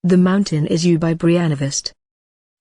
The Mountain Is You by Brianna Wiest.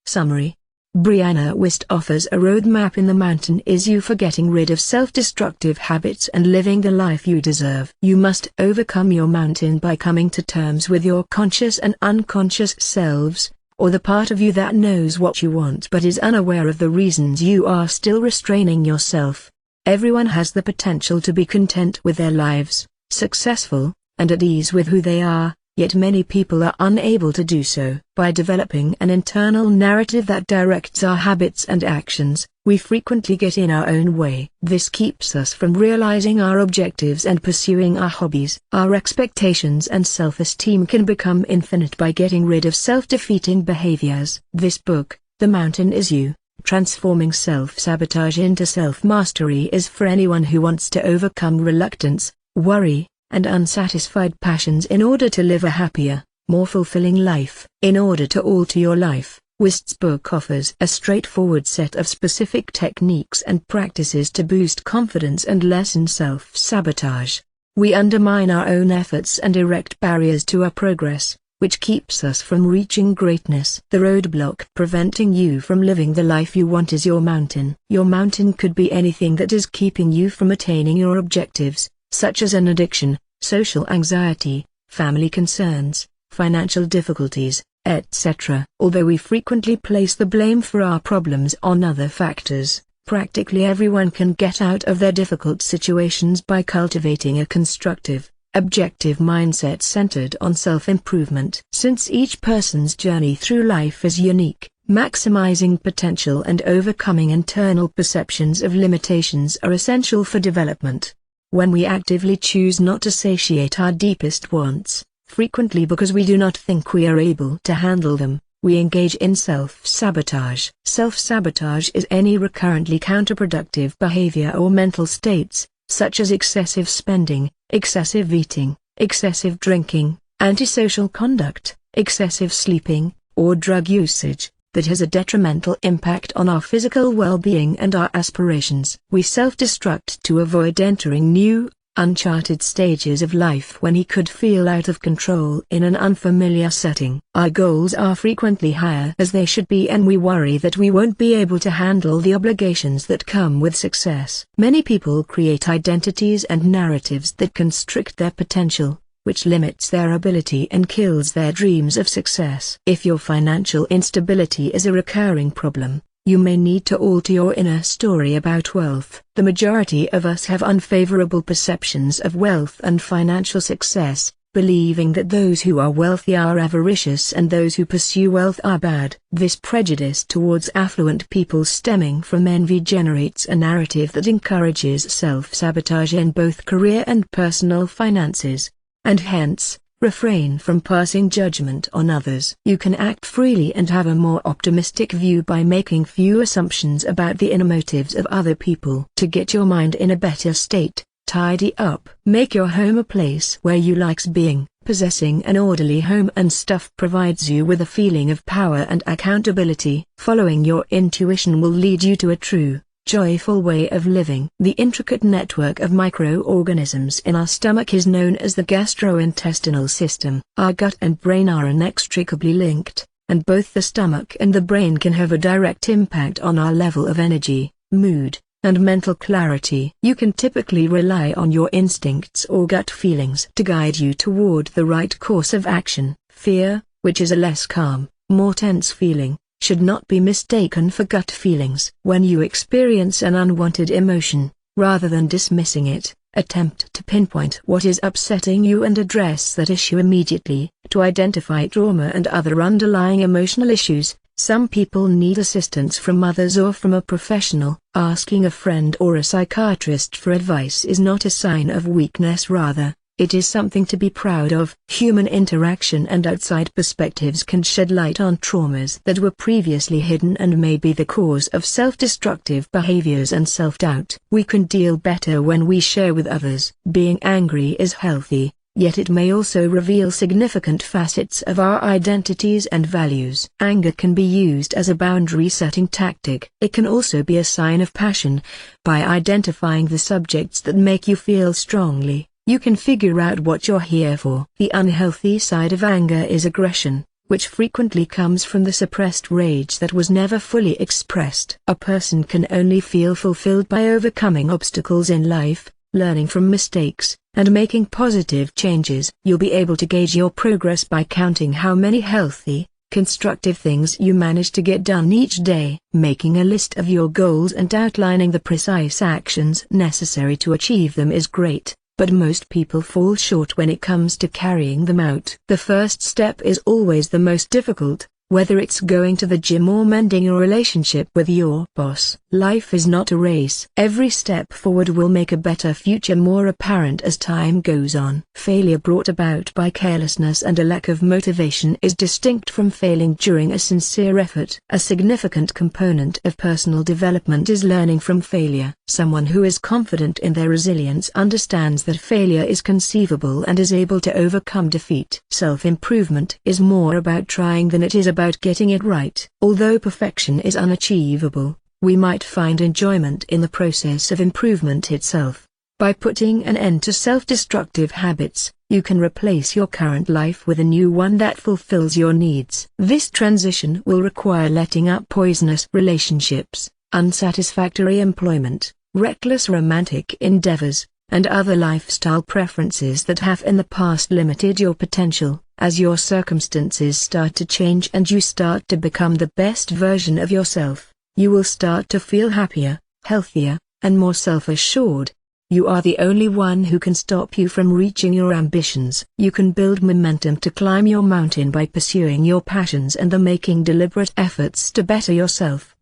Summary. Brianna Wiest offers a roadmap in The Mountain Is You for getting rid of self-destructive habits and living the life you deserve. You must overcome your mountain by coming to terms with your conscious and unconscious selves, or the part of you that knows what you want but is unaware of the reasons you are still restraining yourself. Everyone has the potential to be content with their lives, successful, and at ease with who they are, yet many people are unable to do so. By developing an internal narrative that directs our habits and actions, we frequently get in our own way. This keeps us from realizing our objectives and pursuing our hobbies. Our expectations and self-esteem can become infinite by getting rid of self-defeating behaviors. This book, The Mountain Is You, Transforming Self-Sabotage into Self-Mastery, is for anyone who wants to overcome reluctance, worry, and unsatisfied passions in order to live a happier, more fulfilling life. In order to alter your life, Wiest's book offers a straightforward set of specific techniques and practices to boost confidence and lessen self-sabotage. We undermine our own efforts and erect barriers to our progress, which keeps us from reaching greatness. The roadblock preventing you from living the life you want is your mountain. Your mountain could be anything that is keeping you from attaining your objectives, such as an addiction, social anxiety, family concerns, financial difficulties, etc. Although we frequently place the blame for our problems on other factors, practically everyone can get out of their difficult situations by cultivating a constructive, objective mindset centered on self-improvement. Since each person's journey through life is unique, maximizing potential and overcoming internal perceptions of limitations are essential for development. When we actively choose not to satiate our deepest wants, frequently because we do not think we are able to handle them, we engage in self-sabotage. Self-sabotage is any recurrently counterproductive behavior or mental states, such as excessive spending, excessive eating, excessive drinking, antisocial conduct, excessive sleeping, or drug usage, that has a detrimental impact on our physical well-being and our aspirations. We self-destruct to avoid entering new, uncharted stages of life when he could feel out of control in an unfamiliar setting. Our goals are frequently higher as they should be, and we worry that we won't be able to handle the obligations that come with success. Many people create identities and narratives that constrict their potential, which limits their ability and kills their dreams of success. If your financial instability is a recurring problem, you may need to alter your inner story about wealth. The majority of us have unfavorable perceptions of wealth and financial success, believing that those who are wealthy are avaricious and those who pursue wealth are bad. This prejudice towards affluent people stemming from envy generates a narrative that encourages self-sabotage in both career and personal finances, and hence, refrain from passing judgment on others. You can act freely and have a more optimistic view by making few assumptions about the inner motives of other people. To get your mind in a better state, tidy up. Make your home a place where you like being. Possessing an orderly home and stuff provides you with a feeling of power and accountability. Following your intuition will lead you to a true, joyful way of living. The intricate network of microorganisms in our stomach is known as the gastrointestinal system. Our gut and brain are inextricably linked, and both the stomach and the brain can have a direct impact on our level of energy, mood, and mental clarity. You can typically rely on your instincts or gut feelings to guide you toward the right course of action. Fear, which is a less calm, more tense feeling, should not be mistaken for gut feelings. When you experience an unwanted emotion, rather than dismissing it, attempt to pinpoint what is upsetting you and address that issue immediately. To identify trauma and other underlying emotional issues, some people need assistance from others or from a professional. Asking a friend or a psychiatrist for advice is not a sign of weakness, rather, it is something to be proud of. Human interaction and outside perspectives can shed light on traumas that were previously hidden and may be the cause of self-destructive behaviors and self-doubt. We can deal better when we share with others. Being angry is healthy, yet it may also reveal significant facets of our identities and values. Anger can be used as a boundary-setting tactic. It can also be a sign of passion. By identifying the subjects that make you feel strongly, you can figure out what you're here for. The unhealthy side of anger is aggression, which frequently comes from the suppressed rage that was never fully expressed. A person can only feel fulfilled by overcoming obstacles in life, learning from mistakes, and making positive changes. You'll be able to gauge your progress by counting how many healthy, constructive things you manage to get done each day. Making a list of your goals and outlining the precise actions necessary to achieve them is great, but most people fall short when it comes to carrying them out. The first step is always the most difficult, whether it's going to the gym or mending your relationship with your boss. Life is not a race. Every step forward will make a better future more apparent as time goes on. Failure brought about by carelessness and a lack of motivation is distinct from failing during a sincere effort. A significant component of personal development is learning from failure. Someone who is confident in their resilience understands that failure is conceivable and is able to overcome defeat. Self-improvement is more about trying than it is about getting it right. Although perfection is unachievable, we might find enjoyment in the process of improvement itself. By putting an end to self-destructive habits, you can replace your current life with a new one that fulfills your needs. This transition will require letting up poisonous relationships, unsatisfactory employment, reckless romantic endeavors, and other lifestyle preferences that have in the past limited your potential. As your circumstances start to change and you start to become the best version of yourself, you will start to feel happier, healthier, and more self-assured. You are the only one who can stop you from reaching your ambitions. You can build momentum to climb your mountain by pursuing your passions and making deliberate efforts to better yourself.